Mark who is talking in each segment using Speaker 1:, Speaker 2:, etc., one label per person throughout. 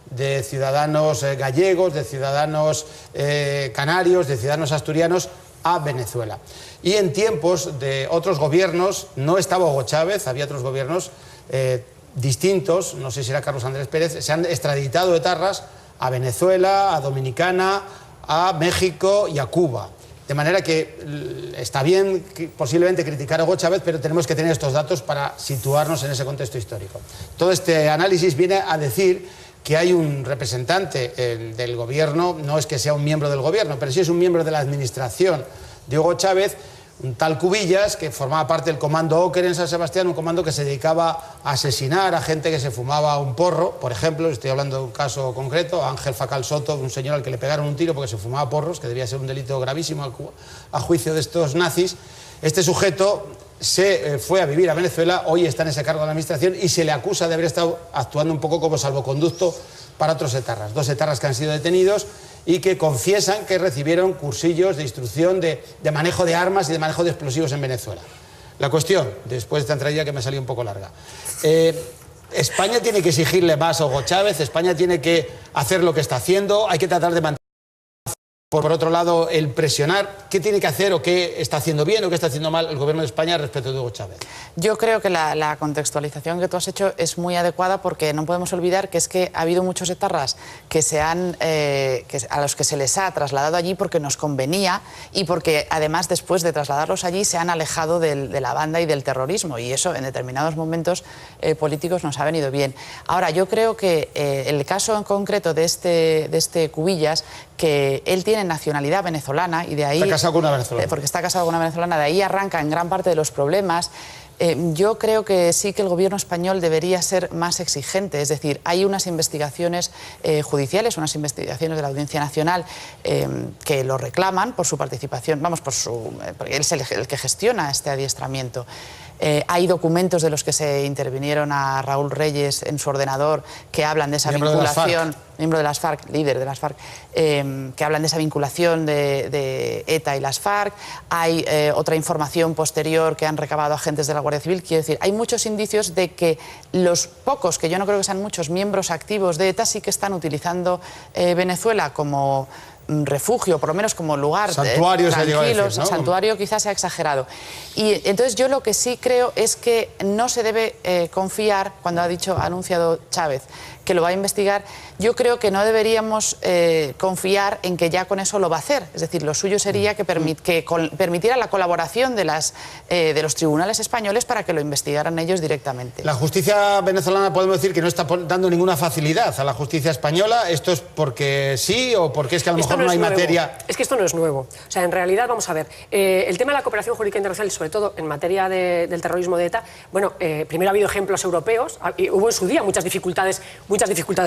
Speaker 1: de ciudadanos gallegos, de ciudadanos canarios, de ciudadanos asturianos a Venezuela. Y en tiempos de otros gobiernos, no estaba Hugo Chávez, había otros gobiernos distintos, no sé si era Carlos Andrés Pérez, se han extraditado etarras a Venezuela, a Dominicana, a México y a Cuba. De manera que está bien posiblemente criticar a Hugo Chávez, pero tenemos que tener estos datos para situarnos en ese contexto histórico. Todo este análisis viene a decir que hay un representante del gobierno, no es que sea un miembro del gobierno, pero sí es un miembro de la administración de Hugo Chávez, un tal Cubillas, que formaba parte del comando Oker en San Sebastián, un comando que se dedicaba a asesinar a gente que se fumaba un porro. Por ejemplo, estoy hablando de un caso concreto, Ángel Facal Soto, un señor al que le pegaron un tiro porque se fumaba porros, que debía ser un delito gravísimo a juicio de estos nazis. Este sujeto se fue a vivir a Venezuela, hoy está en ese cargo de la administración y se le acusa de haber estado actuando un poco como salvoconducto para otros etarras. 2 etarras que han sido detenidos y que confiesan que recibieron cursillos de instrucción de manejo de armas y de manejo de explosivos en Venezuela. La cuestión, después de esta entradilla que me salió un poco larga, España tiene que exigirle más a Hugo Chávez, España tiene que hacer lo que está haciendo, hay que tratar de mantener, por otro lado, el presionar. ¿Qué tiene que hacer o qué está haciendo bien o qué está haciendo mal el gobierno de España respecto de Hugo Chávez? Yo creo que la contextualización que tú has hecho es muy adecuada, porque no podemos olvidar que es que ha habido muchos etarras que a los que se les ha trasladado allí porque nos convenía y porque además después de trasladarlos allí se han alejado de la banda y del terrorismo, y eso en determinados momentos políticos nos ha venido bien. Ahora, yo creo que el caso en concreto de este Cubillas, que él tiene nacionalidad venezolana y de ahí... Está casado con una venezolana. Porque está casado con una venezolana, de ahí arranca en gran parte de los problemas. Yo creo que sí que el gobierno español debería ser más exigente, es decir, hay unas investigaciones judiciales, unas investigaciones de la Audiencia Nacional que lo reclaman por su participación, porque él es el que gestiona este adiestramiento. Hay documentos de los que se intervinieron a Raúl Reyes en su ordenador que hablan de esa vinculación, miembro de las FARC, líder de las FARC, que hablan de esa vinculación de ETA y las FARC. Hay otra información posterior que han recabado agentes de la Guardia Civil. Quiero decir, hay muchos indicios de que los pocos, que yo no creo que sean muchos, miembros activos de ETA sí que están utilizando Venezuela como refugio, por lo menos como lugar tranquilo, ¿no? Santuario quizás se ha exagerado. Y entonces yo lo que sí creo es que no se debe confiar, cuando ha anunciado Chávez que lo va a investigar, yo creo que no deberíamos confiar en que ya con eso lo va a hacer. Es decir, lo suyo sería que permitiera la colaboración de los tribunales españoles para que lo investigaran ellos directamente. La justicia venezolana, podemos decir que no está dando ninguna facilidad a la justicia española. ¿Esto es porque sí o porque es que a lo mejor no hay materia? Es que esto no es nuevo. O sea, en realidad, vamos a ver, el tema de la cooperación jurídica internacional, sobre todo en materia del terrorismo de ETA, bueno, primero ha habido ejemplos europeos, y hubo en su día muchas dificultades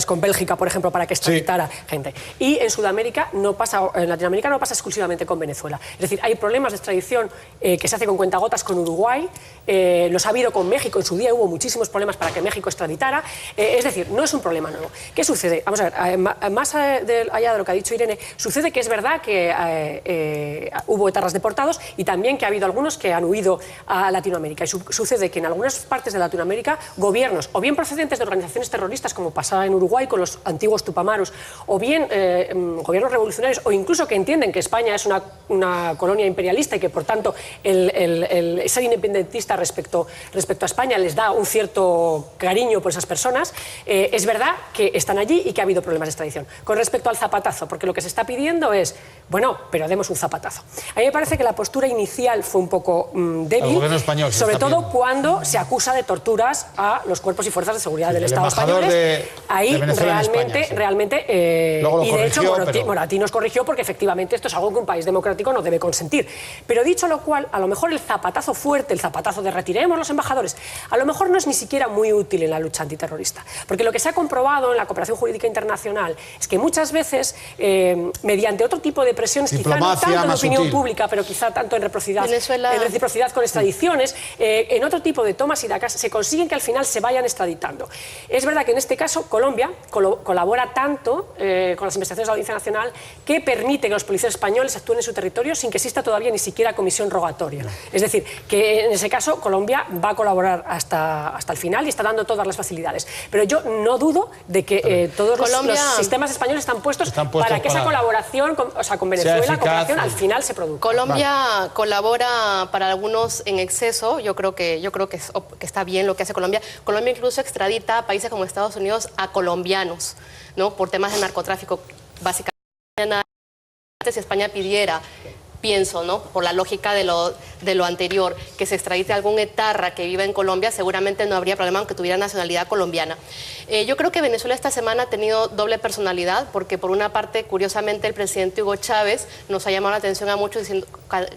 Speaker 1: con Bélgica, por ejemplo, para que extraditara gente. Y en Sudamérica no pasa, en Latinoamérica no pasa exclusivamente con Venezuela. Es decir, hay problemas de extradición que se hace con cuentagotas con Uruguay, los ha habido con México, en su día hubo muchísimos problemas para que México extraditara. Es decir, no es un problema nuevo. ¿Qué sucede? Vamos a ver, más allá de lo que ha dicho Irene, sucede que es verdad que hubo etarras deportados y también que ha habido algunos que han huido a Latinoamérica. Y sucede que en algunas partes de Latinoamérica, gobiernos, o bien procedentes de organizaciones terroristas, como pasaba en Uruguay con los antiguos Tupamaros, o bien gobiernos revolucionarios, o incluso que entienden que España es una colonia imperialista y que por tanto el ser independentista respecto a España les da un cierto cariño por esas personas, es verdad que están allí y que ha habido problemas de extradición. Con respecto al zapatazo, porque lo que se está pidiendo es, bueno, pero demos un zapatazo. A mí me parece que la postura inicial fue un poco débil, español, sobre todo cuando se acusa de torturas a los cuerpos y fuerzas de seguridad del Estado españoles. Ahí realmente y de hecho Moratí nos corrigió, porque efectivamente esto es algo que un país democrático no debe consentir. Pero dicho lo cual, a lo mejor el zapatazo fuerte, el zapatazo de retiremos los embajadores, a lo mejor no es ni siquiera muy útil en la lucha antiterrorista, porque lo que se ha comprobado en la cooperación jurídica internacional es que muchas veces mediante otro tipo de presiones, quizá no tanto en opinión pública, pero quizá tanto en reciprocidad con extradiciones, en otro tipo de tomas y dacas, se consiguen que al final se vayan extraditando. Es verdad que en este caso
Speaker 2: caso, Colombia colabora tanto con las investigaciones de la Audiencia Nacional que permite que los policías españoles actúen en su territorio sin que exista todavía ni siquiera comisión rogatoria. Es decir, que en ese caso Colombia va a colaborar hasta el final y está dando todas las facilidades. Pero yo no dudo de que todos los sistemas españoles están puestos para que esa colaboración con Venezuela, cooperación, al final se produzca.
Speaker 3: Colombia colabora para algunos en exceso. Yo creo que está bien lo que hace Colombia. Colombia incluso extradita a países como Estados Unidos a colombianos, ¿no? Por temas de narcotráfico. Básicamente, si España pidiera, pienso, ¿no?, por la lógica de lo anterior, que se extradite a algún etarra que viva en Colombia, seguramente no habría problema aunque tuviera nacionalidad colombiana. Yo creo que Venezuela esta semana ha tenido doble personalidad, porque por una parte, curiosamente, el presidente Hugo Chávez nos ha llamado la atención a muchos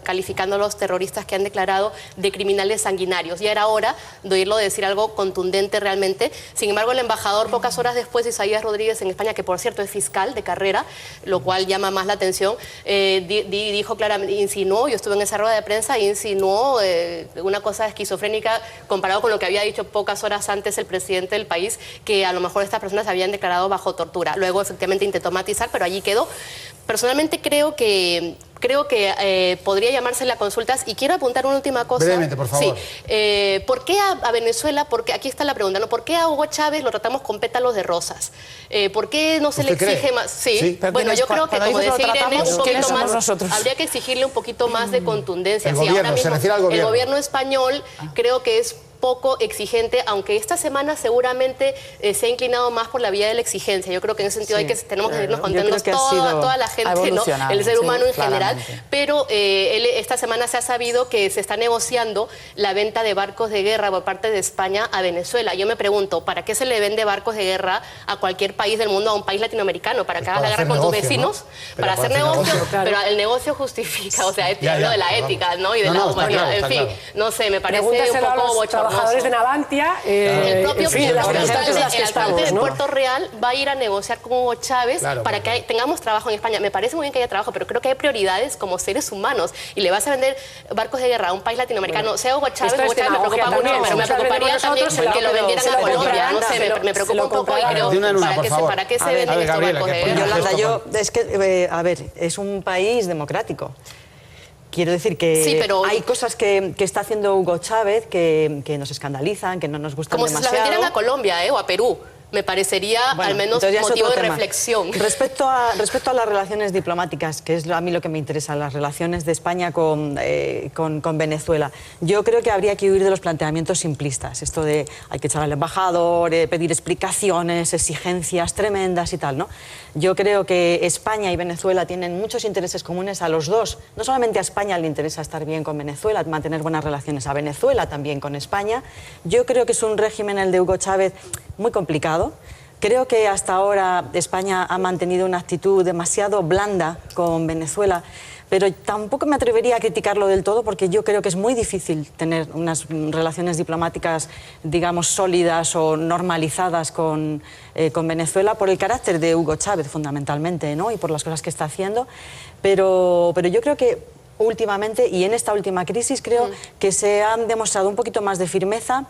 Speaker 3: calificando a los terroristas que han declarado de criminales sanguinarios. Ya era hora de oírlo decir algo contundente realmente. Sin embargo, el embajador, pocas horas después, Isaías Rodríguez en España, que por cierto es fiscal de carrera, lo cual llama más la atención, dijo claramente, insinuó, yo estuve en esa rueda de prensa, insinuó una cosa esquizofrénica comparado con lo que había dicho pocas horas antes el presidente del país, que a lo mejor estas personas habían declarado bajo tortura. Luego efectivamente intentó matizar, pero allí quedó. Personalmente creo que podría llamársele a consultas, y quiero apuntar una última cosa.
Speaker 1: Brevemente, por favor.
Speaker 3: Sí. ¿Por qué a Venezuela? Porque aquí está la pregunta, ¿no? ¿Por qué a Hugo Chávez lo tratamos con pétalos de rosas? ¿Por qué no se le exige más? Sí. Bueno, yo creo que, como decía Irene, un poquito más, habría que exigirle un poquito más de contundencia.
Speaker 1: El gobierno,
Speaker 3: ahora mismo,
Speaker 1: se refiere al gobierno.
Speaker 3: El gobierno español creo que es poco exigente, aunque esta semana seguramente se ha inclinado más por la vía de la exigencia. Yo creo que en ese sentido tenemos que irnos contando toda la gente, ¿no?, el ser humano en general, pero esta semana se ha sabido que se está negociando la venta de barcos de guerra por parte de España a Venezuela. Yo me pregunto, ¿para qué se le vende barcos de guerra a cualquier país del mundo, a un país latinoamericano? ¿Para que hagas la guerra con tus vecinos? ¿No? Para hacer negocio, pero el negocio justifica, o sea, hablo de la ética, ¿no?, y de la humanidad, en fin, no sé, me parece un poco bochornoso.
Speaker 2: Trabajadores de Navantia,
Speaker 3: el propio
Speaker 2: alcalde
Speaker 3: de Puerto Real va a ir a negociar con Hugo Chávez para que tengamos trabajo en España. Me parece muy bien que haya trabajo, pero creo que hay prioridades como seres humanos, y le vas a vender barcos de guerra a un país latinoamericano, sea Hugo Chávez, me preocupa mucho, pero me preocuparía también que lo vendieran a Colombia. No sé, me preocupa un poco, y creo, ¿para qué se venden estos barcos de guerra?
Speaker 4: Yolanda, es que, a ver, es un país democrático. Quiero decir que sí, pero hay cosas que está haciendo Hugo Chávez que nos escandalizan, que no nos gustan demasiado.
Speaker 3: Como si las vendieran a Colombia o a Perú. Me parecería al menos motivo de reflexión.
Speaker 4: Respecto a las relaciones diplomáticas, que es a mí lo que me interesa, las relaciones de España con Venezuela, yo creo que habría que huir de los planteamientos simplistas. Esto de hay que echar al embajador, pedir explicaciones, exigencias tremendas y tal, ¿no? Yo creo que España y Venezuela tienen muchos intereses comunes a los dos. No solamente a España le interesa estar bien con Venezuela, mantener buenas relaciones, a Venezuela también con España. Yo creo que es un régimen, el de Hugo Chávez, muy complicado. Creo que hasta ahora España ha mantenido una actitud demasiado blanda con Venezuela, pero tampoco me atrevería a criticarlo del todo, porque yo creo que es muy difícil tener unas relaciones diplomáticas, digamos, sólidas o normalizadas con Venezuela, por el carácter de Hugo Chávez fundamentalmente, ¿no?, y por las cosas que está haciendo, pero yo creo que últimamente, y en esta última crisis, creo que se han demostrado un poquito más de firmeza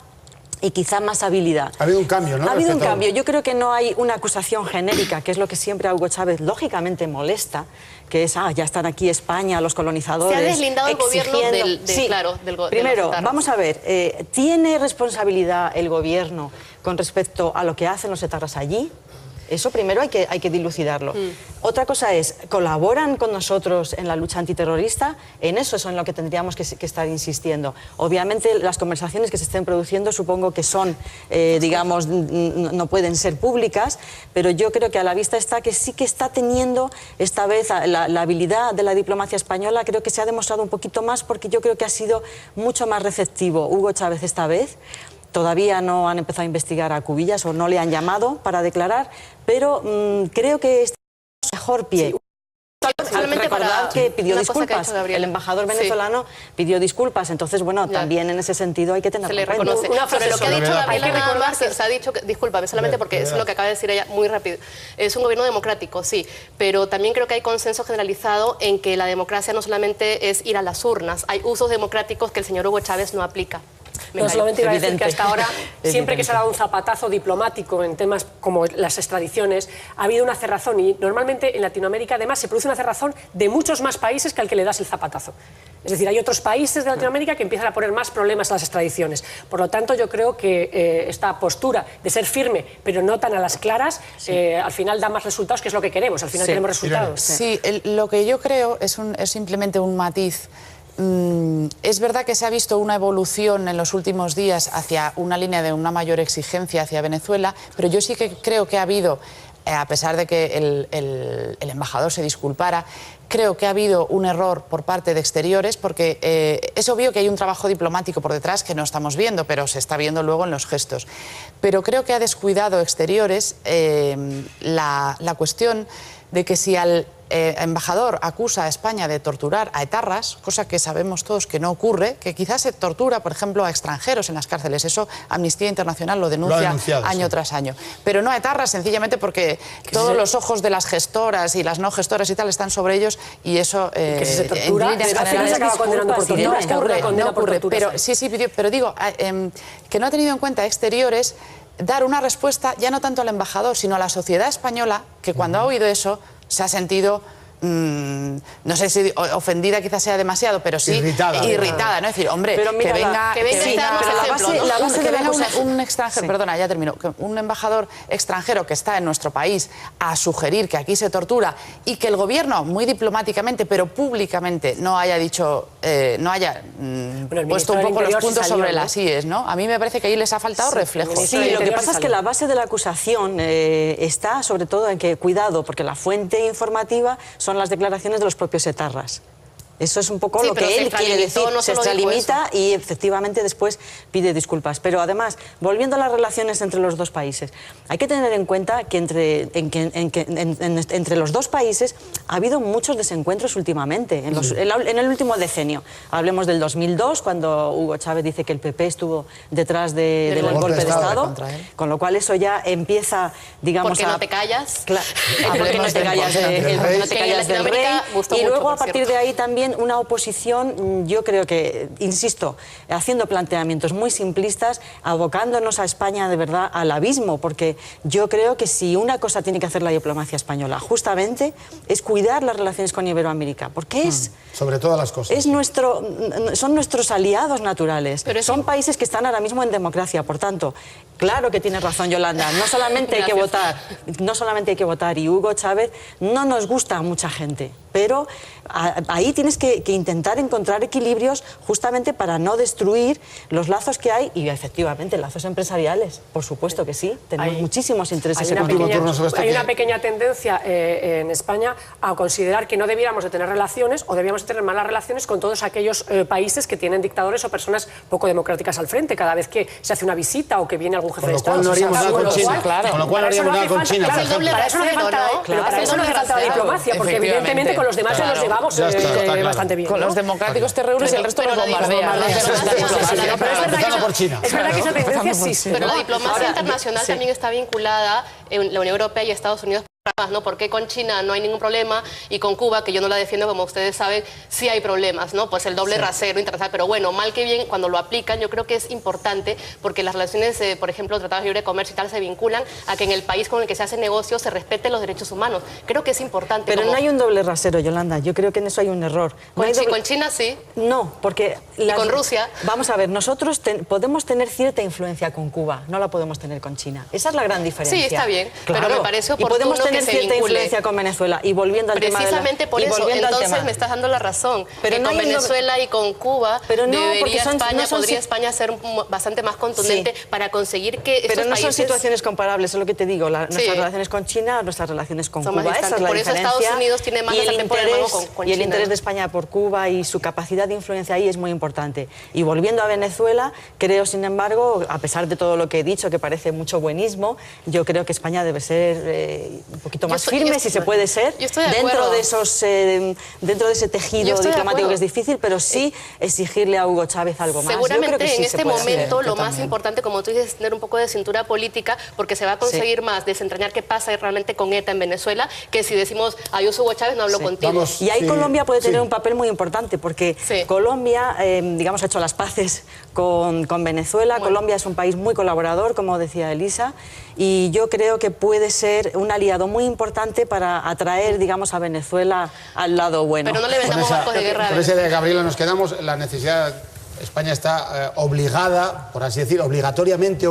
Speaker 4: y quizá más habilidad.
Speaker 1: Ha habido un cambio, ¿no?
Speaker 4: Ha habido un cambio. Yo creo que no hay una acusación genérica, que es lo que siempre a Hugo Chávez lógicamente molesta, que es, ya están aquí España, los colonizadores.
Speaker 3: Se ha deslindado el gobierno del
Speaker 4: Primero, vamos a ver, ¿tiene responsabilidad el gobierno con respecto a lo que hacen los etarras allí? Eso primero hay que dilucidarlo. Otra cosa es, ¿colaboran con nosotros en la lucha antiterrorista? En eso es en lo que tendríamos que estar insistiendo. Obviamente las conversaciones que se estén produciendo supongo que son, digamos, no pueden ser públicas, pero yo creo que a la vista está que sí que está teniendo esta vez la habilidad de la diplomacia española. Creo que se ha demostrado un poquito más, porque yo creo que ha sido mucho más receptivo Hugo Chávez esta vez. Todavía no han empezado a investigar a Cubillas o no le han llamado para declarar, pero creo que está mejor pie.
Speaker 3: Sí. Solamente
Speaker 4: recordar que pidió disculpas, el embajador venezolano pidió disculpas, entonces bueno, también en ese sentido hay que tener
Speaker 3: en cuenta. Pero lo que ha dicho Gabriela nada más, se ha dicho, discúlpame, solamente porque es lo que acaba de decir ella muy rápido, es un gobierno democrático, sí, pero también creo que hay consenso generalizado en que la democracia no solamente es ir a las urnas, hay usos democráticos que el señor Hugo Chávez no aplica.
Speaker 2: No, solamente iba a decir que hasta ahora, siempre que se ha dado un zapatazo diplomático en temas como las extradiciones, ha habido una cerrazón y normalmente en Latinoamérica además se produce una cerrazón de muchos más países que al que le das el zapatazo. Es decir, hay otros países de Latinoamérica que empiezan a poner más problemas a las extradiciones. Por lo tanto, yo creo que esta postura de ser firme, pero no tan a las claras, al final da más resultados, que es lo que queremos. Al final queremos resultados.
Speaker 5: Sí, lo que yo creo es simplemente un matiz. Es verdad que se ha visto una evolución en los últimos días hacia una línea de una mayor exigencia hacia Venezuela, pero yo sí que creo que ha habido, a pesar de que el embajador se disculpara, creo que ha habido un error por parte de Exteriores, porque es obvio que hay un trabajo diplomático por detrás que no estamos viendo, pero se está viendo luego en los gestos. Pero creo que ha descuidado Exteriores la cuestión de que si al embajador acusa a España de torturar a etarras, cosa que sabemos todos que no ocurre, que quizás se tortura, por ejemplo, a extranjeros en las cárceles. Eso Amnistía Internacional lo denuncia año tras año. Pero no a etarras, sencillamente porque todos los ojos de las gestoras y las no gestoras y tal están sobre ellos, y eso
Speaker 2: que si se tortura,
Speaker 5: no ocurre. Pero digo que no ha tenido en cuenta Exteriores dar una respuesta ya no tanto al embajador, sino a la sociedad española, que cuando ha oído eso se ha sentido, no sé si ofendida quizás sea demasiado, pero sí irritada, ¿no? Es decir, hombre,
Speaker 4: pero mira,
Speaker 5: que venga un extranjero,
Speaker 4: sí.
Speaker 5: Perdona, ya termino, un embajador extranjero que está en nuestro país a sugerir que aquí se tortura y que el gobierno, muy diplomáticamente, pero públicamente, no haya dicho, no haya puesto un poco los puntos sobre las íes, ¿no? A mí me parece que ahí les ha faltado reflejo.
Speaker 4: Sí, lo que pasa es que la base de la acusación está sobre todo en que, cuidado, porque la fuente informativa son las declaraciones de los propios etarras. Eso es un poco lo que él quiere decir. Se extralimita y efectivamente después pide disculpas. Pero además, volviendo a las relaciones entre los dos países, hay que tener en cuenta que entre los dos países ha habido muchos desencuentros últimamente, en el último decenio. Hablemos del 2002, cuando Hugo Chávez dice que el PP estuvo detrás del golpe de Estado, con lo cual eso ya empieza, digamos...
Speaker 3: ¿Por qué no te callas?
Speaker 4: ¿Por qué no te callas del rey? Y luego a partir de ahí también una oposición, yo creo que, insisto, haciendo planteamientos muy simplistas, abocándonos a España de verdad al abismo, porque yo creo que si una cosa tiene que hacer la diplomacia española, justamente, es cuidar las relaciones con Iberoamérica, porque
Speaker 1: sobre todas las cosas.
Speaker 4: Son nuestros aliados naturales, son países que están ahora mismo en democracia, por tanto, claro que tiene razón Yolanda, no solamente hay que votar, y Hugo Chávez no nos gusta a mucha gente, pero ahí tienes que intentar encontrar equilibrios justamente para no destruir los lazos que hay, y efectivamente lazos empresariales, por supuesto que sí, tenemos muchísimos intereses económicos.
Speaker 2: Hay una pequeña tendencia en España a considerar que no debiéramos de tener relaciones o debíamos de tener malas relaciones con todos aquellos países que tienen dictadores o personas poco democráticas al frente, cada vez que se hace una visita o que viene algún jefe de Estado.
Speaker 1: Con lo cual no haríamos nada con China. Con lo cual no haríamos nada con China, por ejemplo.
Speaker 2: Para eso no hace falta la diplomacia, porque evidentemente con los demás ya nos llevamos bastante bien.
Speaker 5: Con los democráticos te reúnes y el resto los bombardean.
Speaker 2: Es verdad que esa tendencia existe.
Speaker 3: Pero la diplomacia internacional también está vinculada en la Unión Europea y Estados Unidos, ¿no? Porque con China no hay ningún problema y con Cuba, que yo no la defiendo, como ustedes saben, sí hay problemas, ¿no? Pues el doble rasero internacional, pero bueno, mal que bien, cuando lo aplican, yo creo que es importante porque las relaciones, por ejemplo, tratados de libre comercio y tal, se vinculan a que en el país con el que se hace negocio se respeten los derechos humanos. Creo que es importante.
Speaker 4: Pero no hay un doble rasero, Yolanda, yo creo que en eso hay un error.
Speaker 3: Con China sí.
Speaker 4: No, porque...
Speaker 3: ¿Y con Rusia?
Speaker 4: Vamos a ver, nosotros podemos tener cierta influencia con Cuba, no la podemos tener con China. Esa es la gran diferencia.
Speaker 3: Sí, está bien,
Speaker 4: claro.
Speaker 3: pero me parece oportuno que se
Speaker 4: cierta
Speaker 3: vincule.
Speaker 4: Influencia con Venezuela. Y volviendo al tema
Speaker 3: precisamente por eso, entonces me estás dando la razón. Pero no con Venezuela y con Cuba podría España ser bastante más contundente para conseguir que estos
Speaker 4: Pero no
Speaker 3: países...
Speaker 4: son situaciones comparables, es lo que te digo. Nuestras relaciones con China, nuestras relaciones con Cuba, esa es la
Speaker 3: por eso
Speaker 4: diferencia.
Speaker 3: Estados Unidos tiene más de sartén por el mango con
Speaker 4: y el
Speaker 3: China.
Speaker 4: interés de España por Cuba y su capacidad de influencia ahí es muy importante. Y volviendo a Venezuela, creo, sin embargo, a pesar de todo lo que he dicho, que parece mucho buenismo, yo creo que España debe ser poquito más firme, si se puede ser, dentro de ese tejido diplomático que es difícil, pero sí exigirle a Hugo Chávez algo más.
Speaker 3: Seguramente en este momento lo más importante, como tú dices, es tener un poco de cintura política, porque se va a conseguir más desentrañar qué pasa realmente con ETA en Venezuela, que si decimos adiós Hugo Chávez, no hablo contigo.
Speaker 4: Y ahí Colombia puede tener un papel muy importante, porque Colombia, digamos, ha hecho las paces con Venezuela. Colombia es un país muy colaborador, como decía Elisa, y yo creo que puede ser un aliado muy importante para atraer, digamos, a Venezuela al lado bueno.
Speaker 3: Pero no le vendamos barcos de guerra.
Speaker 1: Con ese de Gabriela nos quedamos. La necesidad, España está obligada, por así decir, obligatoriamente